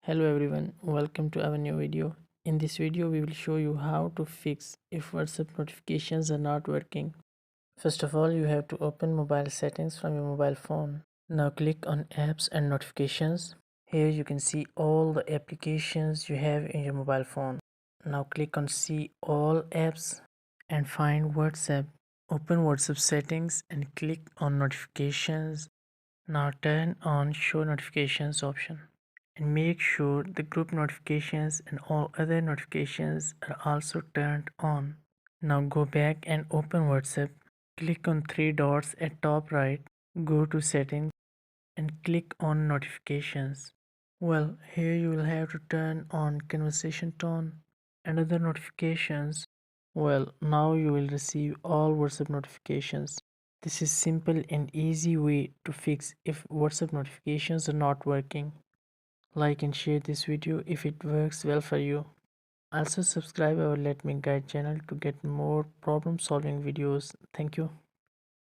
Hello everyone, welcome to our new video. In this video, we will show you how to fix if WhatsApp notifications are not working. First of all, you have to open mobile settings from your mobile phone. Now click on apps and notifications. Here you can see all the applications you have in your mobile phone. Now click on see all apps and find WhatsApp. Open WhatsApp settings and click on notifications. Now turn on show notifications option and make sure the group notifications and all other notifications are also turned on. Now go back and open WhatsApp. Click on three dots at top right. Go to settings and click on notifications. Well, here you will have to turn on conversation tone and other notifications. Well, now you will receive all WhatsApp notifications. This is simple and easy way to fix if WhatsApp notifications are not working. Like and share this video if it works well for you. Also subscribe our Let Me Guide channel to get more problem solving videos. Thank you.